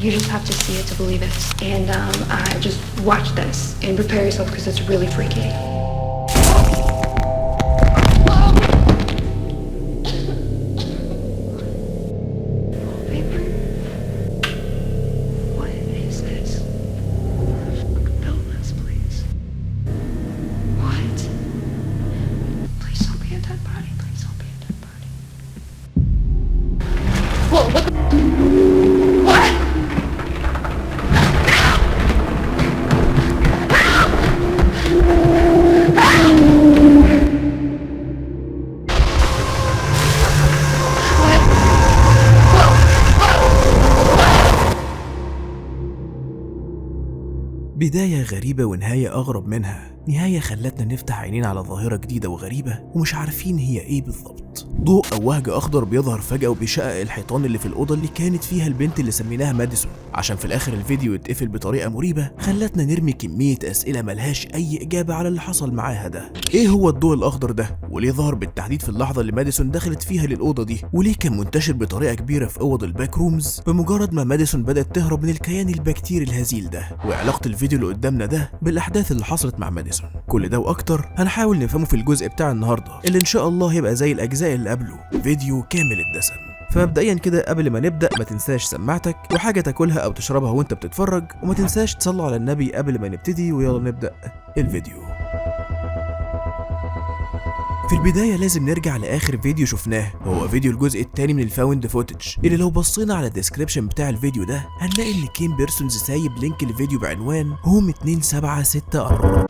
You just have to see it to believe it. And I just watch this and prepare yourself because it's really freaky. بداية غريبة ونهاية أغرب منها. نهاية خلتنا نفتح عينينا على ظاهرة جديدة وغريبة ومش عارفين هي إيه بالظبط. ضوء أو وهج أخضر بيظهر فجأة وبيشقق الحيطان اللي في الأوضة اللي كانت فيها البنت اللي سميناها ماديسون، عشان في الآخر الفيديو يتقفل بطريقة مريبة خلتنا نرمي كمية أسئلة ملهاش أي إجابة على اللي حصل معاها ده. إيه هو الضوء الأخضر ده؟ وليه ظهر بالتحديد في اللحظة اللي ماديسون دخلت فيها للأوضة دي؟ وليه كان منتشر بطريقة كبيرة في أوض الباك رومز بمجرد ما ماديسون بدأت تهرب من الكيان البكتيري الهزيل ده؟ وعلاقة الفيديو اللي قدامنا ده بالأحداث اللي حصلت مع ماديسون؟ كل ده وأكتر هنحاول نفهمه في الجزء بتاع النهاردة اللي إن شاء الله هيبقى زي الأجزاء اللي قبله، فيديو كامل الدسم. فمبدئيا كده قبل ما نبدأ ما تنساش سماعتك وحاجة تاكلها أو تشربها وانت بتتفرج، وما تنساش تصلوا على النبي قبل ما نبتدي، ويلا نبدأ الفيديو. في البداية لازم نرجع لآخر فيديو شفناه، وهو فيديو الجزء الثاني من الفاوند فوتج، اللي لو بصينا على الديسكريبشن بتاع الفيديو ده هنلاقي ان كيم بيرسونز سايب لينك الفيديو بعنوان هوم 2764.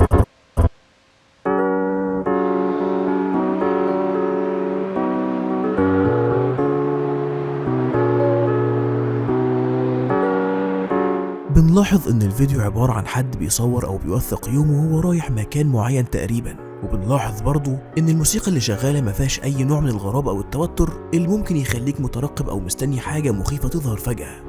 بنلاحظ ان الفيديو عبارة عن حد بيصور او بيوثق يومه وهو رايح مكان معين تقريبا، وبنلاحظ برضو ان الموسيقى اللي شغالة ما فيهاش اي نوع من الغرابة او التوتر اللي ممكن يخليك مترقب او مستني حاجة مخيفة تظهر فجأة.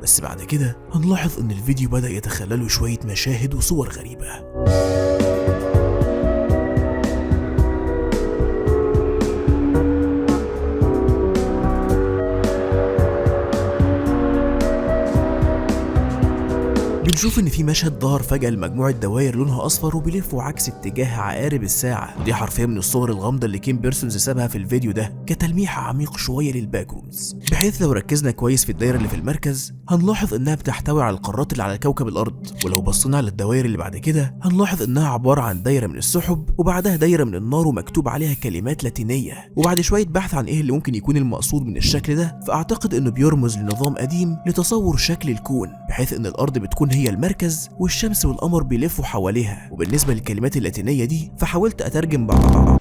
بس بعد كده هنلاحظ ان الفيديو بدأ يتخلله شوية مشاهد وصور غريبة. بنشوف ان في مشهد ظهر فجأة لمجموعة دواير لونها اصفر وبيلفوا عكس اتجاه عقارب الساعة، ودي حرفيا من الصور الغامضة اللي كيم بيرسونز سابها في الفيديو ده كتلميح عميق شوية للباك رومز، بحيث لو ركزنا كويس في الدايرة اللي في المركز هنلاحظ انها بتحتوي على القارات اللي على كوكب الارض، ولو بصينا على الدوائر اللي بعد كده هنلاحظ انها عبارة عن دايرة من السحب وبعدها دايرة من النار ومكتوب عليها كلمات لاتينية. وبعد شوية بحث عن ايه اللي ممكن يكون المقصود من الشكل ده، فاعتقد انه بيرمز لنظام قديم لتصور شكل الكون، بحيث ان الارض بتكون هي المركز والشمس والقمر بيلفوا حواليها. وبالنسبة للكلمات اللاتينية دي فحاولت أترجم بعض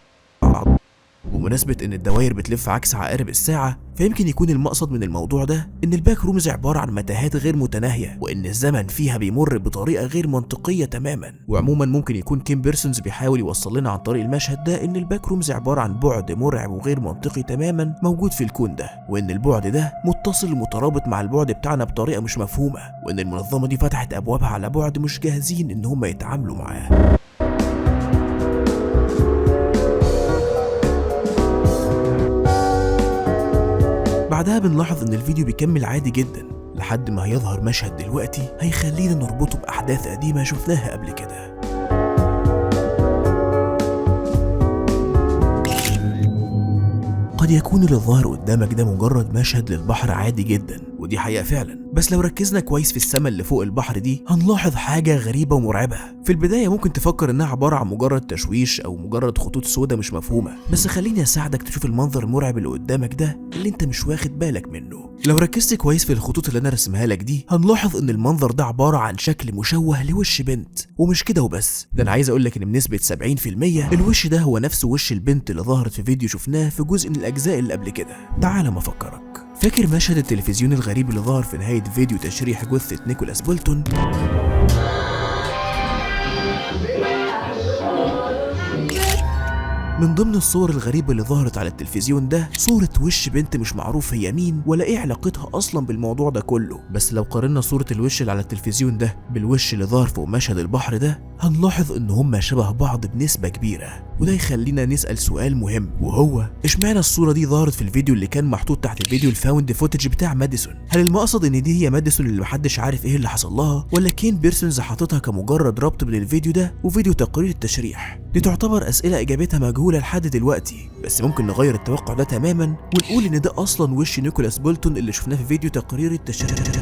بمناسبة إن الدوائر بتلف عكس عقارب الساعة، فيمكن يكون المقصد من الموضوع ده إن الباك رومز عبارة عن متاهات غير متناهية، وإن الزمن فيها بيمر بطريقة غير منطقية تماما. وعموما ممكن يكون كيم بيرسونز بيحاول يوصل لنا عن طريق المشهد ده إن الباك رومز عبارة عن بعد مرعب وغير منطقي تماما موجود في الكون ده، وإن البعد ده متصل ومترابط مع البعد بتاعنا بطريقة مش مفهومة، وإن المنظمة دي فتحت أبوابها على بعد مش جاهزين إن هم يتعاملوا معاه. بعدها بنلاحظ ان الفيديو بيكمل عادي جدا لحد ما هيظهر مشهد دلوقتي هيخلينا نربطه بأحداث قديمة شفناها قبل كده. قد يكون اللي ظاهر قدامك ده مجرد مشهد للبحر عادي جدا، ودي حقيقة فعلا، بس لو ركزنا كويس في السماء اللي فوق البحر دي هنلاحظ حاجة غريبة ومرعبة. في البداية ممكن تفكر انها عبارة عن مجرد تشويش او مجرد خطوط سودة مش مفهومة، بس خليني اساعدك تشوف المنظر المرعب اللي قدامك ده اللي انت مش واخد بالك منه. لو ركزت كويس في الخطوط اللي انا رسمها لك دي هنلاحظ ان المنظر ده عبارة عن شكل مشوه لوش بنت، ومش كده وبس، ده انا عايز اقول لك ان بنسبة 70% الوش ده هو نفس وش البنت اللي ظهرت في فيديو شفناه في جزء من الاجزاء اللي قبل كده. تعال ما افكرك، فاكر مشهد التلفزيون الغريب اللي ظهر في نهاية فيديو تشريح جثة نيكولاس بولتون؟ من ضمن الصور الغريبة اللي ظهرت على التلفزيون ده صورة وش بنت مش معروف هي مين ولا ايه علاقتها اصلا بالموضوع ده كله، بس لو قارنا صورة الوش اللي على التلفزيون ده بالوش اللي ظهر فوق مشهد البحر ده هنلاحظ ان هما شبه بعض بنسبة كبيرة. وده يخلينا نسأل سؤال مهم، وهو اشمعنى الصورة دي ظهرت في الفيديو اللي كان محطوط تحت الفيديو الفاوند فوتج بتاع ماديسون؟ هل المقصد ان دي هي ماديسون اللي محدش عارف ايه اللي حصل لها، ولا كين بيرسونز حاططها كمجرد ربط بين الفيديو ده وفيديو تقرير التشريح؟ دي تعتبر اسئلة اجابتها مجهولة لحد دلوقتي، بس ممكن نغير التوقع ده تماما ونقول ان ده اصلا وش نيكولاس بولتون اللي شفناه في فيديو تقرير التشريح.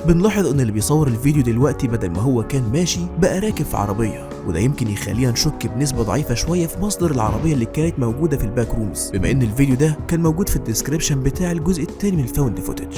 بنلاحظ ان اللي بيصور الفيديو دلوقتي بدل ما هو كان ماشي بقى راكب في عربيه، وده يمكن يخلينا نشك بنسبه ضعيفه شويه في مصدر العربيه اللي كانت موجوده في الباك رومز، بما ان الفيديو ده كان موجود في الديسكريبشن بتاع الجزء الثاني من الفاوند فوتج.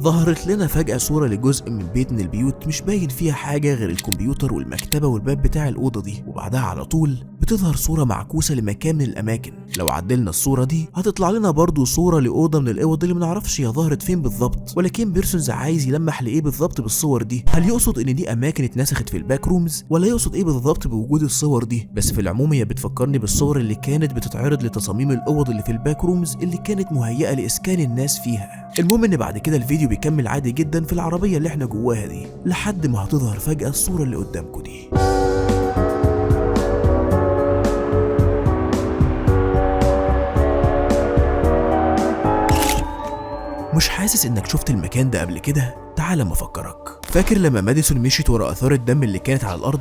ظهرت لنا فجأة صورة لجزء من بيت من البيوت مش باين فيها حاجة غير الكمبيوتر والمكتبة والباب بتاع الأوضة دي، وبعدها على طول بتظهر صورة معكوسة لمكان من الأماكن. لو عدلنا الصورة دي هتطلع لنا برضو صورة لأوضة من الأوض اللي منعرفش هي ظهرت فين بالظبط، ولكن بيرسونز عايز يلمح لإيه بالظبط بالصور دي. هل يقصد إن دي أماكن اتنسخت في الباك رومز، ولا يقصد إيه بالظبط بوجود الصور دي؟ بس في العموم هي بتفكرني بالصور اللي كانت بتتعرض لتصاميم الأوض اللي في الباك رومز اللي كانت مهيئة لإسكان الناس فيها. المهم إن بعد كده الفيديو بيكمل عادي جدا في العربية اللي احنا جواها دي، لحد ما هتظهر فجأة الصورة اللي قدامكم دي. مش حاسس انك شفت المكان ده قبل كده؟ تعال ما افكرك. فاكر لما ماديسون مشيت ورا اثار الدم اللي كانت على الارض؟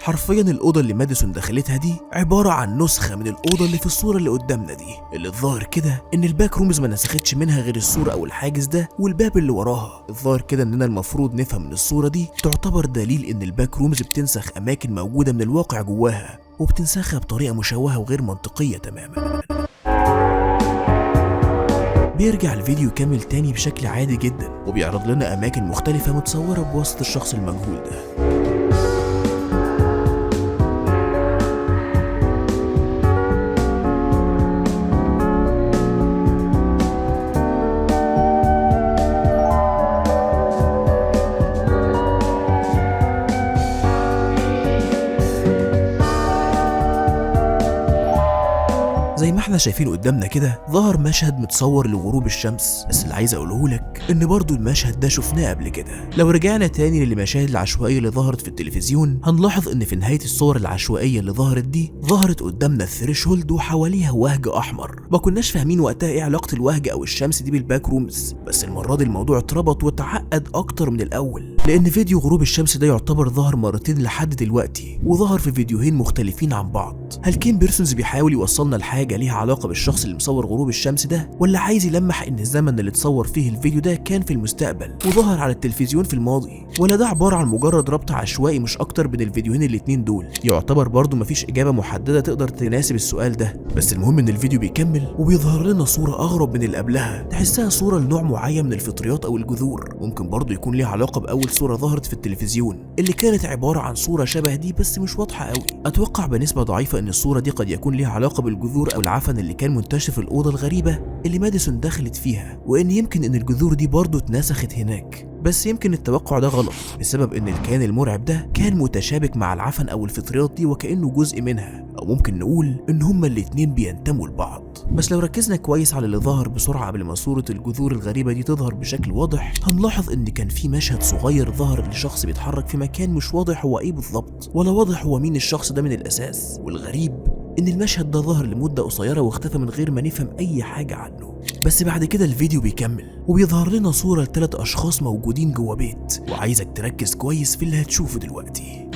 حرفيا الأوضة اللي ماديسون دخلتها دي عبارة عن نسخة من الأوضة اللي في الصورة اللي قدامنا دي، اللي الظاهر كده إن الباك رومز ما نسختش منها غير الصورة أو الحاجز ده والباب اللي وراها. الظاهر كده إننا المفروض نفهم إن الصورة دي تعتبر دليل إن الباك رومز بتنسخ أماكن موجودة من الواقع جواها، وبتنسخها بطريقة مشوهة وغير منطقية تماما. بيرجع الفيديو كامل تاني بشكل عادي جدا، وبيعرض لنا أماكن مختلفة متصورة بواسطة الشخص المجهول ده. زي ما احنا شايفين قدامنا كده ظهر مشهد متصور لغروب الشمس، بس اللي عايز اقوله لك ان برضو المشهد ده شفناه قبل كده. لو رجعنا تاني للمشاهد العشوائيه اللي ظهرت في التلفزيون هنلاحظ ان في نهايه الصور العشوائيه اللي ظهرت دي ظهرت قدامنا الثريشولد وحواليها وهج احمر. ما كناش فاهمين وقتها ايه علاقه الوهج او الشمس دي بالباك رومز، بس المره دي الموضوع اتربط واتعقد اكتر من الاول، لان فيديو غروب الشمس ده يعتبر ظهر مرتين لحد دلوقتي، وظهر في فيديوهين مختلفين عن بعض. هل كين بيرسونز بيحاول يوصلنا لحاجه ليها علاقه بالشخص اللي مصور غروب الشمس ده، ولا عايز يلمح ان الزمن اللي اتصور فيه الفيديو ده كان في المستقبل وظهر على التلفزيون في الماضي، ولا ده عباره عن مجرد ربط عشوائي مش اكتر بين الفيديوهين الاتنين دول؟ يعتبر برضو مفيش اجابه محدده تقدر تناسب السؤال ده، بس المهم ان الفيديو بيكمل وبيظهر لنا صوره اغرب من اللي قبلها، تحسها صوره لنوع معين من الفطريات او الجذور. ممكن برضو يكون ليها علاقه باول صوره ظهرت في التلفزيون اللي كانت عباره عن صوره شبه دي بس مش واضحه قوي. اتوقع بنسبه ضعيفه ان الصوره دي قد يكون ليها علاقه بالجذور او العفن اللي كان منتشر في الأوضة الغريبة اللي ماديسون دخلت فيها، وإن يمكن إن الجذور دي برضو اتنسخت هناك. بس يمكن التوقع ده غلط بسبب إن الكيان المرعب ده كان متشابك مع العفن أو الفطريات دي وكأنه جزء منها، أو ممكن نقول إن هما الاتنين بينتموا لبعض. بس لو ركزنا كويس على اللي ظهر بسرعة قبل ما صورة الجذور الغريبة دي تظهر بشكل واضح هنلاحظ إن كان في مشهد صغير ظهر لشخص بيتحرك في مكان مش واضح هو إيه بالظبط، ولا واضح هو مين الشخص ده من الأساس. والغريب إن المشهد ده ظهر لمدة قصيرة واختفى من غير ما نفهم أي حاجة عنه. بس بعد كده الفيديو بيكمل وبيظهر لنا صورة ل3 أشخاص موجودين جوا بيت، وعايزك تركز كويس في اللي هتشوفه دلوقتي.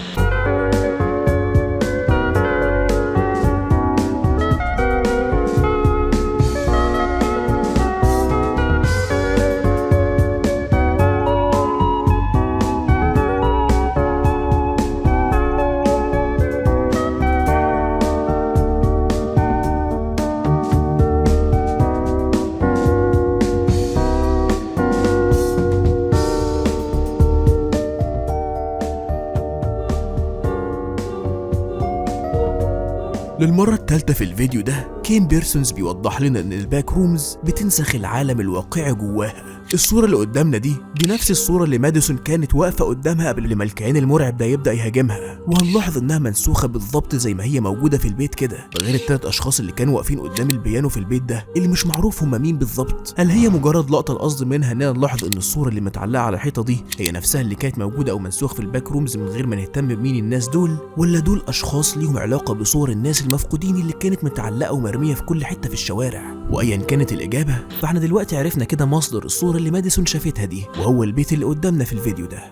للمرة الثالثة في الفيديو ده كين بيرسونز بيوضح لنا ان الباك رومز بتنسخ العالم الواقعي جواها. الصورة اللي قدامنا دي نفس الصورة اللي ماديسون كانت واقفة قدامها قبل ما الكيان المرعب ده يبدأ يهاجمها، وهنلاحظ انها منسوخة بالظبط زي ما هي موجودة في البيت كده، غير الثلاث اشخاص اللي كانوا واقفين قدام البيانو في البيت ده اللي مش معروف هم مين بالظبط. هل هي مجرد لقطة القصد منها اننا نلاحظ ان الصورة اللي متعلقة على الحيطة دي هي نفسها اللي كانت موجودة او منسوخ في الباك رومز من غير ما نهتم بمين الناس دول، ولا دول اشخاص ليهم علاقة بصور الناس المفقودين اللي كانت متعلقة ومرمية في كل حتة في الشوارع؟ وايا كانت الاجابة فاحنا دلوقتي عرفنا كده مصدر الصورة اللي ماديسون شافتها دي، وهو البيت اللي قدامنا في الفيديو ده.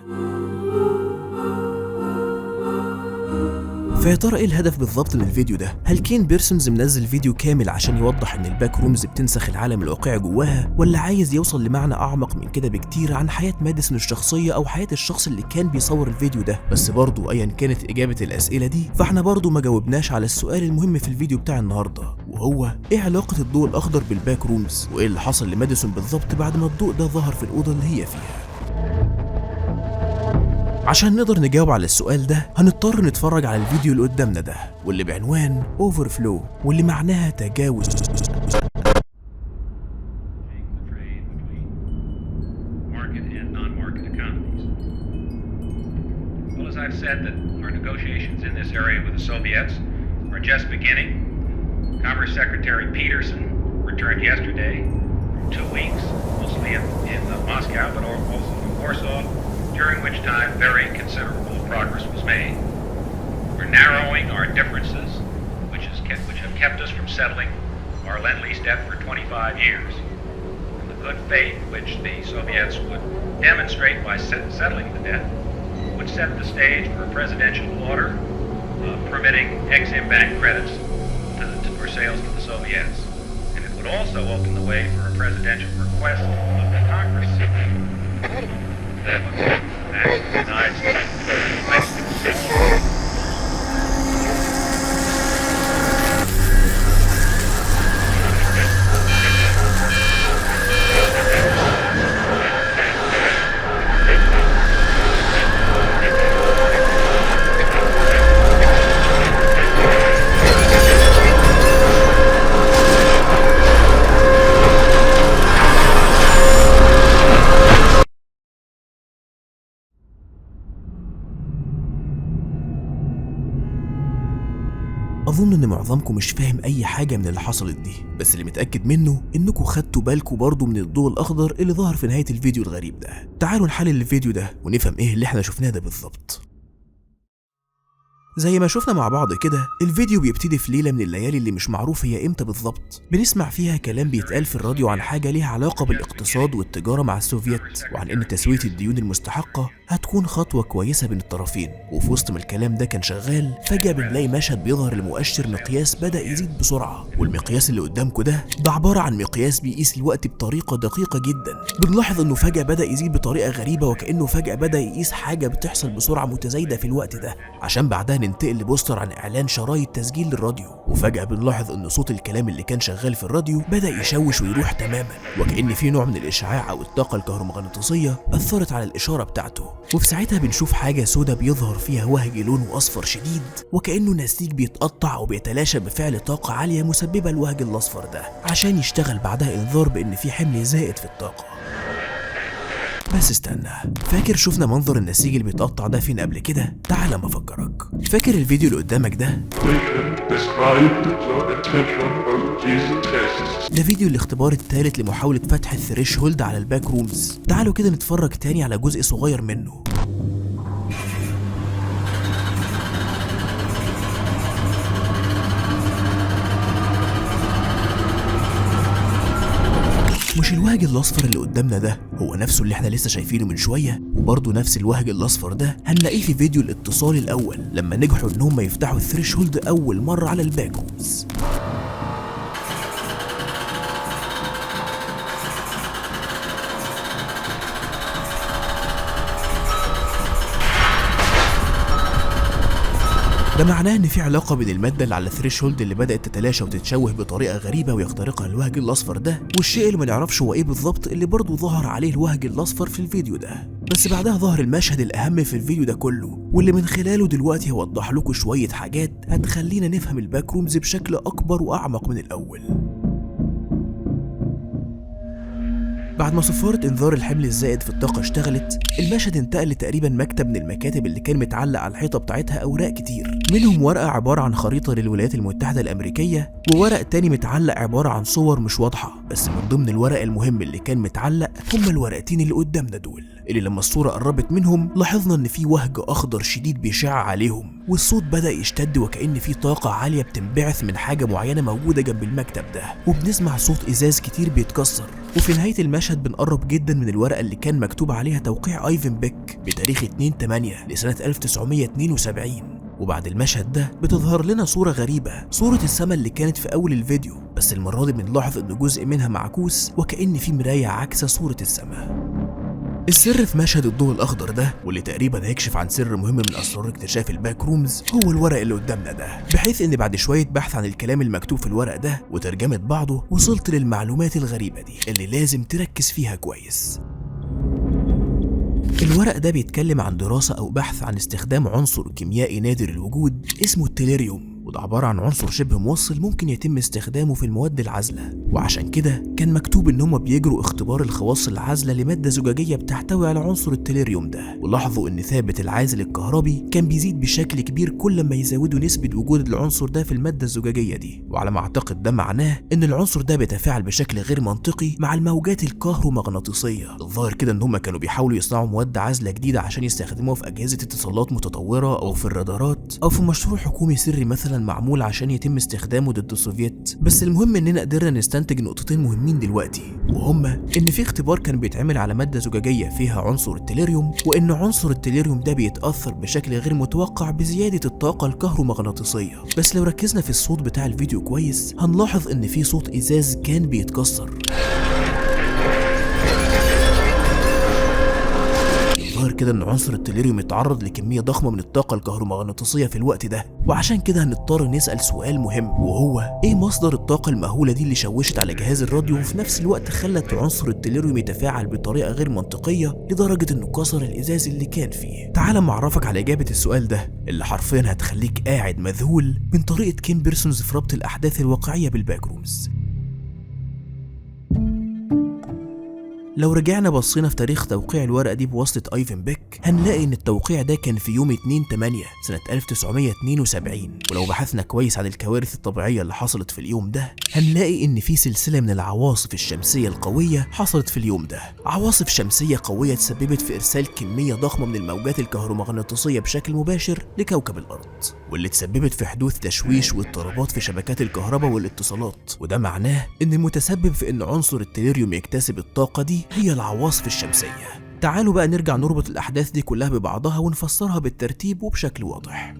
فيا ترى ايه الهدف بالظبط من الفيديو ده؟ هل كين بيرسونز منزل فيديو كامل عشان يوضح ان الباك رومز بتنسخ العالم الواقعي جواها، ولا عايز يوصل لمعنى اعمق من كده بكتير عن حياة ماديسون الشخصية او حياة الشخص اللي كان بيصور الفيديو ده؟ بس برضو ايا كانت اجابة الاسئلة دي فاحنا برضو ما جاوبناش على السؤال المهم في الفيديو بتاع النهاردة، وهو ايه علاقة الضوء الاخضر بالباك رومز؟ وايه اللي حصل لماديسون بالظبط بعد ما الضوء ده ظهر في الاوضة اللي هي فيها؟ عشان نقدر نجاوب على السؤال ده هنضطر نتفرج على الفيديو اللي قدامنا ده واللي بعنوان Overflow، واللي معناها تجاوز. Well, as I've said, that our negotiations in this area with the Soviets are just beginning. Commerce Secretary Peterson returned yesterday from 2 weeks, mostly in Moscow, but also from Warsaw, during which time very considerable progress was made. We're narrowing our differences, which have kept us from settling our Lend-Lease debt for 25 years. And the good faith which the Soviets would demonstrate by settling the debt would set the stage for a presidential order permitting Exim Bank credits for sales to the Soviets. And it would also open the way for a presidential request of the Congress that denies اظن ان معظمكم مش فاهم اي حاجه من اللي حصلت دي، بس اللي متاكد منه انكم خدتوا بالكم برضو من الضوء الاخضر اللي ظهر في نهايه الفيديو الغريب ده. تعالوا نحلل الفيديو ده ونفهم ايه اللي احنا شفناه ده بالظبط. زي ما شفنا مع بعض كده الفيديو بيبتدي في ليلة من الليالي اللي مش معروف هي امتى بالظبط، بنسمع فيها كلام بيتقال في الراديو عن حاجة ليها علاقة بالاقتصاد والتجارة مع السوفيت، وعن ان تسوية الديون المستحقة هتكون خطوة كويسة بين الطرفين. وفي وسط ما الكلام ده كان شغال فجأة بنلاقي مشهد بيظهر لمؤشر مقياس بدأ يزيد بسرعة، والمقياس اللي قدامكم ده عبارة عن مقياس بيقيس الوقت بطريقة دقيقة جدا. بنلاحظ انه فجأة بدأ يزيد بطريقة غريبة وكأنه فجأة بدأ يقيس حاجة بتحصل بسرعة متزايدة في الوقت ده، عشان بعدها ننتقل لبوستر عن اعلان شرايط تسجيل للراديو. وفجأة بنلاحظ ان صوت الكلام اللي كان شغال في الراديو بدأ يشوش ويروح تماما، وكأن في نوع من الاشعاع او الطاقة الكهرومغناطيسية اثرت على الاشارة بتاعته. وفي ساعتها بنشوف حاجة سودة بيظهر فيها وهج لونه اصفر شديد، وكأنه نسيج بيتقطع او بيتلاشى بفعل طاقة عالية مسببة الوهج الاصفر ده، عشان يشتغل بعدها انذار بان في حمل زائد في الطاقة. بس استنى، فاكر شفنا منظر النسيج اللي بيتقطع ده فين قبل كده؟ تعال ما افكرك. فاكر الفيديو اللي قدامك ده؟ ده فيديو الاختبار الثالث لمحاولة فتح الثريش هولد على الباك رومز. تعالوا كده نتفرج تاني على جزء صغير منه. مش الوهج الاصفر اللي قدامنا ده هو نفسه اللي احنا لسه شايفينه من شويه؟ وبرضه نفس الوهج الاصفر ده هنلاقيه في فيديو الاتصال الاول لما نجحوا ان هم يفتحوا الثريش هولد اول مره على الباك رومز. ده معناه ان في علاقه بين الماده اللي على الثريشولد اللي بدات تتلاشى وتتشوه بطريقه غريبه ويخترقها الوهج الاصفر ده، والشيء اللي ما نعرفش هو ايه بالظبط اللي برضه ظهر عليه الوهج الاصفر في الفيديو ده. بس بعدها ظهر المشهد الاهم في الفيديو ده كله، واللي من خلاله دلوقتي هوضح لكم شويه حاجات هتخلينا نفهم الباك رومز بشكل اكبر واعمق من الاول. بعد ما صفارة انذار الحمل الزائد في الطاقة اشتغلت، المشهد انتقل لتقريبا مكتب من المكاتب اللي كان متعلق على الحيطة بتاعتها أوراق كتير، منهم ورقة عبارة عن خريطة للولايات المتحدة الأمريكية، وورق تاني متعلق عبارة عن صور مش واضحة. بس من ضمن الورق المهم اللي كان متعلق هما الورقتين اللي قدامنا دول، اللي لما الصورة قربت منهم لاحظنا ان في وهج أخضر شديد بيشع عليهم، والصوت بدأ يشتد وكأن في طاقة عالية بتنبعث من حاجة معينة موجودة جنب المكتب ده، وبنسمع صوت إزاز كتير بيتكسر. وفي نهاية المشهد بنقرب جدا من الورقة اللي كان مكتوب عليها توقيع ايفن بيك بتاريخ 2/8 لسنة 1972. وبعد المشهد ده بتظهر لنا صورة غريبة، صورة السماء اللي كانت في أول الفيديو، بس المرة دي بنلاحظ إن جزء منها معكوس وكأن في مراية عكس صورة السماء. السر في مشهد الضوء الأخضر ده، واللي تقريبا هيكشف عن سر مهم من أسرار اكتشاف الباك رومز، هو الورق اللي قدامنا ده، بحيث إن بعد شوية بحث عن الكلام المكتوب في الورق ده وترجمة بعضه وصلت للمعلومات الغريبة دي اللي لازم تركز فيها كويس. الورق ده بيتكلم عن دراسة أو بحث عن استخدام عنصر كيميائي نادر الوجود اسمه التيليريوم، وده عبارة عن عنصر شبه موصل ممكن يتم استخدامه في المواد العازلة، وعشان كده كان مكتوب ان هم بيجروا اختبار الخواص العازلة لمادة زجاجية بتحتوي على عنصر التيليريوم ده، ولاحظوا ان ثابت العازل الكهربي كان بيزيد بشكل كبير كل ما يزودوا نسبة وجود العنصر ده في المادة الزجاجية دي، وعلى ما اعتقد ده معناه ان العنصر ده بيتفاعل بشكل غير منطقي مع الموجات الكهرومغناطيسية. الظاهر كده ان هم كانوا بيحاولوا يصنعوا مواد عازلة جديدة عشان يستخدموها في أجهزة اتصالات متطورة أو في الرادارات أو في مشروع حكومي سري مثلا معمول عشان يتم استخدامه ضد السوفييت. بس المهم اننا قدرنا نستنتج نقطتين مهمين دلوقتي، وهما ان في اختبار كان بيتعمل على مادة زجاجية فيها عنصر التيليريوم، وان عنصر التيليريوم ده بيتأثر بشكل غير متوقع بزيادة الطاقة الكهرومغناطيسية. بس لو ركزنا في الصوت بتاع الفيديو كويس هنلاحظ ان في صوت ازاز كان بيتكسر. ظهر كده ان عنصر التيليريوم اتعرض لكميه ضخمه من الطاقه الكهرومغناطيسيه في الوقت ده، وعشان كده هنضطر نسال سؤال مهم، وهو ايه مصدر الطاقه المهوله دي اللي شوشت على جهاز الراديو وفي نفس الوقت خلت عنصر التيليريوم يتفاعل بطريقه غير منطقيه لدرجه انه كسر الازاز اللي كان فيه. تعال اما اعرفك على اجابه السؤال ده اللي حرفيا هتخليك قاعد مذهول من طريقه كيم بيرسونز في ربط الاحداث الواقعيه بالباك رومز. لو رجعنا بصينا في تاريخ توقيع الورقة دي بواسطة ايفن بيك هنلاقي ان التوقيع ده كان في يوم 2/8 سنة 1972، ولو بحثنا كويس عن الكوارث الطبيعية اللي حصلت في اليوم ده هنلاقي ان في سلسلة من العواصف الشمسية القوية حصلت في اليوم ده. عواصف شمسية قوية تسببت في ارسال كمية ضخمة من الموجات الكهرومغناطيسية بشكل مباشر لكوكب الارض، واللي تسببت في حدوث تشويش واضطرابات في شبكات الكهرباء والاتصالات، وده معناه ان المتسبب في ان عنصر التيليريوم يكتسب الطاقة دي هي العواصف الشمسية. تعالوا بقى نرجع نربط الأحداث دي كلها ببعضها ونفسرها بالترتيب وبشكل واضح.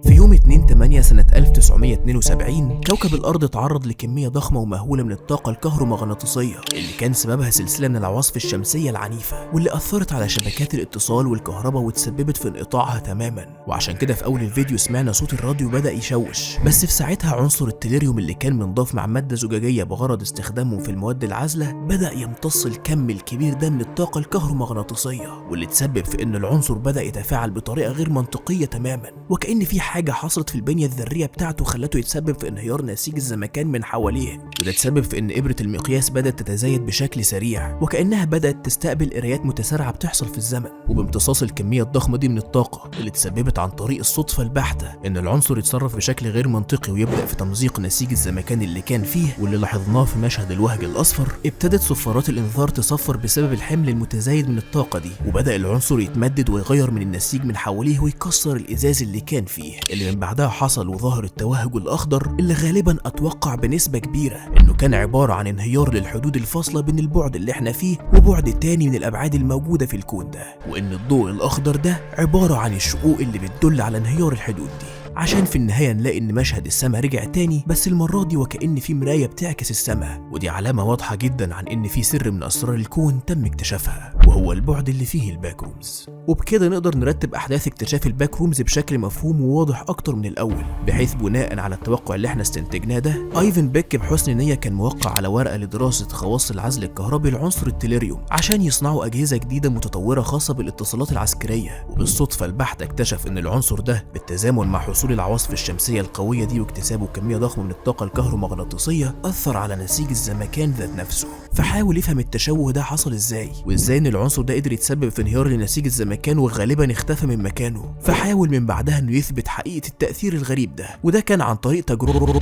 في يوم 2/8 سنة 1972 كوكب الأرض تعرض لكمية ضخمة ومهولة من الطاقة الكهرومغناطيسية اللي كان سببها سلسلة من العواصف الشمسية العنيفة، واللي أثرت على شبكات الاتصال والكهرباء وتسببت في انقطاعها تماما. وعشان كده في أول الفيديو سمعنا صوت الراديو بدأ يشوش، بس في ساعتها عنصر التيليريوم اللي كان منضاف مع مادة زجاجية بغرض استخدامه في المواد العازلة بدأ يمتص الكم الكبير ده من الطاقة الكهرومغناطيسية، واللي تسبب في إن العنصر بدأ يتفاعل بطريقة غير منطقية تماما، وكأن في حاجة حصلت في البنية الذرية بتاعته خلته يتسبب في انهيار نسيج الزمكان من حواليه، وده تسبب في ان إبرة المقياس بدأت تتزايد بشكل سريع وكأنها بدأت تستقبل قرايات متسارعة بتحصل في الزمن. وبامتصاص الكمية الضخمة دي من الطاقة اللي تسببت عن طريق الصدفة البحتة ان العنصر يتصرف بشكل غير منطقي ويبدأ في تمزيق نسيج الزمكان اللي كان فيه، واللي لاحظناه في مشهد الوهج الأصفر. ابتدت صفارات الإنذار تصفر بسبب الحمل المتزايد من الطاقة دي، وبدأ العنصر يتمدد ويغير من النسيج من حواليه ويكسر الإزاز اللي كان فيه، اللي من بعدها حصل وظهر التوهج الأخضر اللي غالبا أتوقع بنسبة كبيرة إنه كان عبارة عن انهيار للحدود الفاصلة بين البعد اللي احنا فيه وبعد تاني من الأبعاد الموجودة في الكون ده، وإن الضوء الأخضر ده عبارة عن الشقوق اللي بتدل على انهيار الحدود دي. عشان في النهاية نلاقي ان مشهد السماء رجع تاني، بس المرة دي وكأن في مراية بتعكس السماء، ودي علامة واضحة جدا عن ان في سر من اسرار الكون تم اكتشافها، وهو البعد اللي فيه الباك رومز. وبكده نقدر نرتب احداث اكتشاف الباك رومز بشكل مفهوم وواضح اكتر من الاول، بحيث بناء على التوقع اللي احنا استنتجناه ده، ايفن بيك بحسن نية كان موقع على ورقة لدراسة خواص العزل الكهربي لعنصر التليريوم عشان يصنعوا اجهزة جديدة متطورة خاصة بالاتصالات العسكرية. وبالصدفة البحتة اكتشف ان العنصر ده بالتزامن مع حصول العواصف الشمسية القوية دي واكتسابه كمية ضخمة من الطاقة الكهرومغناطيسية أثر على نسيج الزمكان ذات نفسه. فحاول يفهم التشوه ده حصل ازاي، وازاي ان العنصر ده قدر يتسبب في انهيار لنسيج الزمكان وغالبا اختفى من مكانه. فحاول من بعدها انه يثبت حقيقة التأثير الغريب ده، وده كان عن طريق تجربة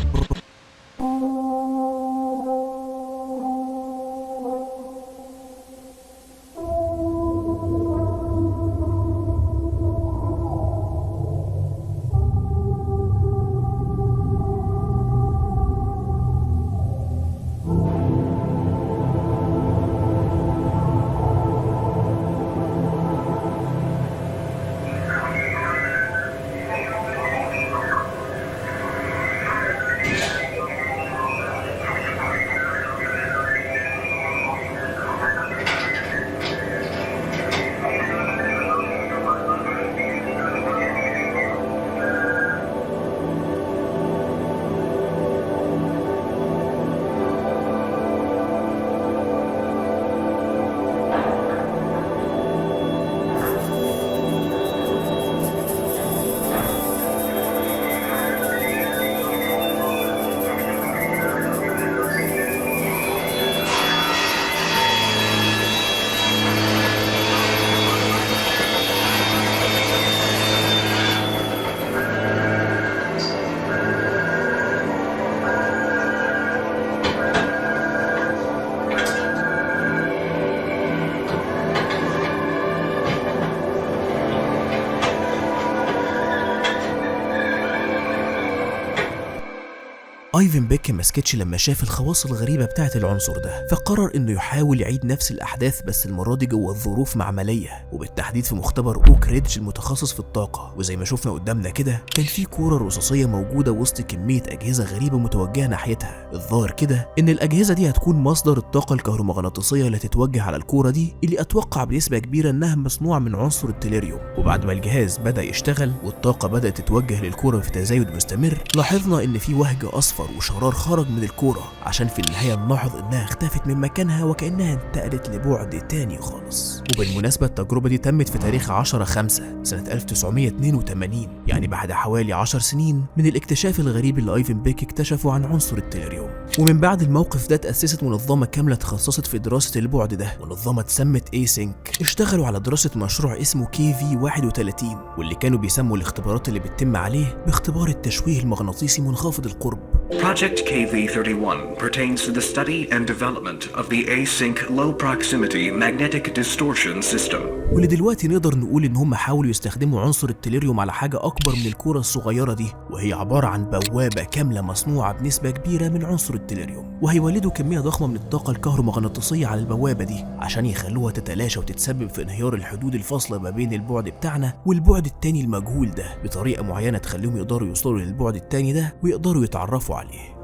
ايفن بيك ما سكتش لما شاف الخواص الغريبة بتاعة العنصر ده، فقرر انه يحاول يعيد نفس الاحداث بس المرة دي جوه الظروف معملية، وبالتحديد في مختبر اوك ريدج المتخصص في الطاقة. وزي ما شفنا قدامنا كده كان في كورة رصاصية موجودة وسط كمية اجهزة غريبة متوجهة ناحيتها. الظاهر كده ان الاجهزة دي هتكون مصدر الطاقة الكهرومغناطيسية اللي تتوجه على الكورة دي، اللي اتوقع بنسبة كبيرة انها مصنوعة من عنصر التليريوم. وبعد ما الجهاز بدأ يشتغل والطاقة بدأت تتوجه للكورة في تزايد مستمر، لاحظنا ان في وهج اصفر وشرار خرج من الكورة، عشان في النهاية نلاحظ انها اختفت من مكانها وكأنها انتقلت لبعد تاني خالص. وبالمناسبة التجربة دي تمت في تاريخ 10/5 سنة 1982، يعني بعد حوالي 10 سنين من الاكتشاف الغريب اللي ايفن بيك اكتشفه عن عنصر التليريوم. ومن بعد الموقف ده تأسست منظمة كاملة تخصصت في دراسة البعد ده، منظمة اتسمت ايسينك. اشتغلوا على دراسة مشروع اسمه KV-31، واللي كانوا بيسموا الاختبارات اللي بتتم عليه باختبار التشويه المغناطيسي منخفض القرب. Project KV-31 pertains to the study and development of the async low proximity magnetic distortion system. واللي دلوقتي نقدر نقول ان هم حاولوا يستخدموا عنصر التليريوم على حاجة اكبر من الكورة الصغيرة دي، وهي عبارة عن بوابة كاملة مصنوعة بنسبة كبيرة من عنصر التليريوم، وهيولدوا كمية ضخمة من الطاقة الكهرومغناطيسية على البوابة دي عشان يخلوها تتلاشى وتتسبب في انهيار الحدود الفاصلة ما بين البعد بتاعنا والبعد التاني المجهول ده بطريقة معينة تخليهم يقدروا يوصلوا للبعد التاني ده ويقدروا يتعرفوا عليه.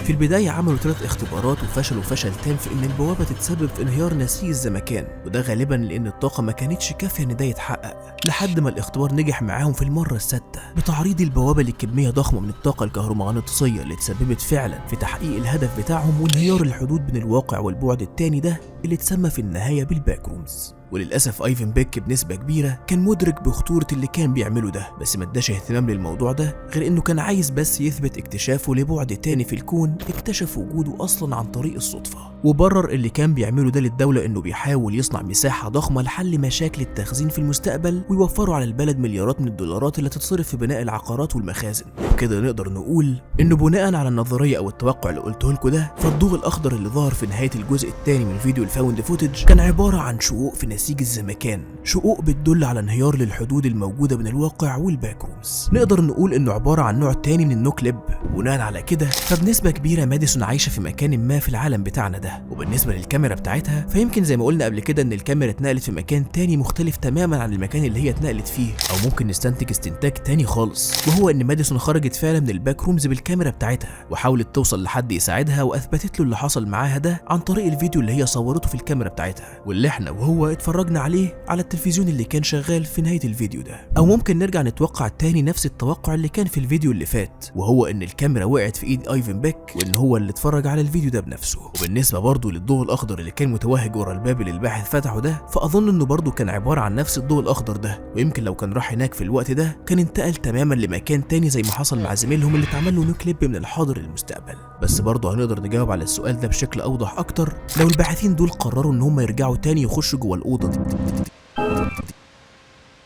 في البداية عملوا 3 اختبارات وفشلوا فشل تام في ان البوابة تتسبب في انهيار نسيج الزمكان، وده غالبا لان الطاقة ما كانتش كافية ان ده يتحقق، لحد ما الاختبار نجح معاهم في المرة السادسة بتعريض البوابة لكمية ضخمة من الطاقة الكهرومغناطيسية اللي تسببت فعلا في تحقيق الهدف بتاعهم وانهيار الحدود بين الواقع والبعد التاني ده اللي اتسمى في النهاية بالباك رومز. وللأسف ايفن بيك بنسبة كبيرة كان مدرك بخطورة اللي كان بيعمله ده، بس ما اداش اهتمام للموضوع ده غير انه كان عايز بس يثبت اكتشافه لبعد تاني في الكون اكتشف وجوده اصلا عن طريق الصدفة. وبرر اللي كان بيعمله ده للدولة انه بيحاول يصنع مساحة ضخمة لحل مشاكل التخزين في المستقبل ويوفروا على البلد مليارات من الدولارات اللي تتصرف في بناء العقارات والمخازن. وكده نقدر نقول انه بناء على النظريه او التوقع اللي قلته لكم ده، فالضوء الاخضر اللي ظهر في نهايه الجزء الثاني من فيديو الفاوند فوتج كان عباره عن شقوق في نسيج الزمكان، شقوق بتدل على انهيار للحدود الموجوده بين الواقع والباك رومز. نقدر نقول انه عباره عن نوع تاني من النوكليب. بناء على كده فبنسبه كبيره ماديسون عايشه في مكان ما في العالم بتاعنا ده. وبالنسبه للكاميرا بتاعتها فيمكن زي ما قلنا قبل كده ان الكاميرا اتنقلت في مكان تاني مختلف تماما عن المكان اللي هي اتنقلت فيه، او ممكن نستنتج استنتاج تاني خالص، وهو ان ماديسون خرجت فعلا من الباك رومز بالكاميرا بتاعتها وحاولت توصل لحد يساعدها، واثبتت له اللي حصل معاها ده عن طريق الفيديو اللي هي صورته في الكاميرا بتاعتها، واللي احنا وهو اتفرجنا عليه على التلفزيون اللي كان شغال في نهايه الفيديو ده. او ممكن نرجع نتوقع تاني نفس التوقع اللي كان في الفيديو اللي فات، وهو ان الكاميرا وقعت في ايد ايفن بيك، وان هو اللي اتفرج على الفيديو ده بنفسه. وبالنسبه برضه للضوء الاخضر اللي كان متوهج ورا الباب اللي الباحث فتحه ده، فاظن انه برضه كان عباره عن نفس الضوء الاخضر ده، ويمكن لو كان راح هناك في الوقت ده كان انتقل تماما لمكان تاني زي ما حصل مع زميلهم اللي اتعمل له نوكليب من الحاضر للمستقبل. بس برضه هنقدر نجاوب على السؤال ده بشكل اوضح اكتر لو الباحثين دول قرروا ان هم يرجعوا تاني يخشوا جوه الاوضه دي.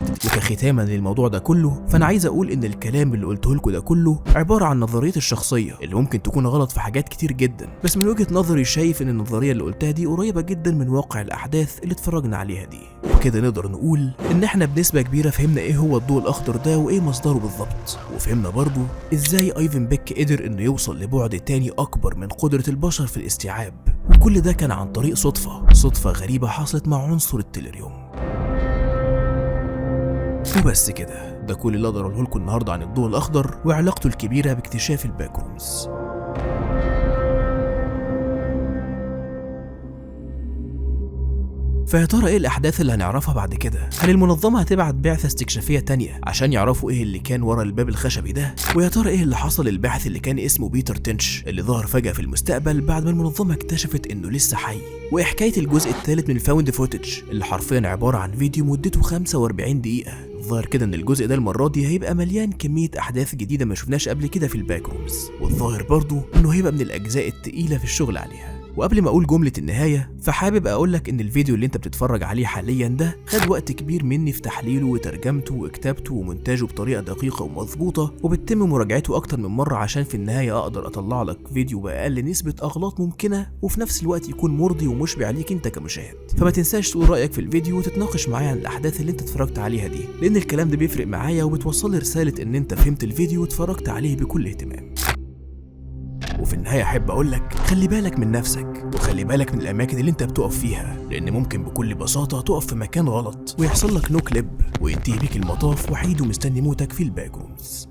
وكختاما للموضوع ده كله، فانا عايز اقول ان الكلام اللي قلته لكم ده كله عباره عن نظريه الشخصيه اللي ممكن تكون غلط في حاجات كتير جدا، بس من وجهه نظري شايف ان النظريه اللي قلتها دي قريبه جدا من واقع الاحداث اللي اتفرجنا عليها دي. وكده نقدر نقول ان احنا بنسبه كبيره فهمنا ايه هو الضوء الاخضر ده وايه مصدره بالظبط، وفهمنا برضه ازاي ايفن بيك قدر انه يوصل لبعد تاني اكبر من قدره البشر في الاستيعاب، وكل ده كان عن طريق صدفه غريبه حصلت مع عنصر التليريوم. وبس كده، ده كل اللي اقدر اقوله لكم النهارده عن الضوء الاخضر وعلاقته الكبيره باكتشاف الباك رومز. فيا ترى ايه الاحداث اللي هنعرفها بعد كده؟ هل المنظمه هتبعت بعثه استكشافيه تانية عشان يعرفوا ايه اللي كان ورا الباب الخشبي ده؟ ويا ترى ايه اللي حصل للباحث اللي كان اسمه بيتر تنش اللي ظهر فجاه في المستقبل بعد ما المنظمه اكتشفت انه لسه حي؟ وايه حكايه الجزء الثالث من الفاوند فوتج اللي حرفيا عباره عن فيديو مدته 45 دقيقه؟ الظاهر كده ان الجزء ده المره دي هيبقى مليان كميه احداث جديده ما شفناش قبل كده في الباك رومز، والظاهر برضه انه هيبقى من الاجزاء الثقيله في الشغل عليها. وقبل ما اقول جمله النهايه، فحابب اقولك ان الفيديو اللي انت بتتفرج عليه حاليا ده خد وقت كبير مني في تحليله وترجمته وكتابته ومونتاجه بطريقه دقيقه ومظبوطه، وبتتم مراجعته اكتر من مره عشان في النهايه اقدر اطلع لك فيديو باقل نسبه اغلاط ممكنه، وفي نفس الوقت يكون مرضي ومشبع ليك انت كمشاهد. فما تنساش تقول رايك في الفيديو وتتناقش معايا عن الاحداث اللي انت اتفرجت عليها دي، لان الكلام ده بيفرق معايا وبتوصل لي رساله ان انت فهمت الفيديو واتفرجت عليه بكل اهتمام. وفي النهاية أحب أقولك خلي بالك من نفسك، وخلي بالك من الأماكن اللي أنت بتقف فيها، لأن ممكن بكل بساطة تقف في مكان غلط ويحصل لك نوكليب وينتهي بيك المطاف وحيد ومستني موتك في الباك رومز.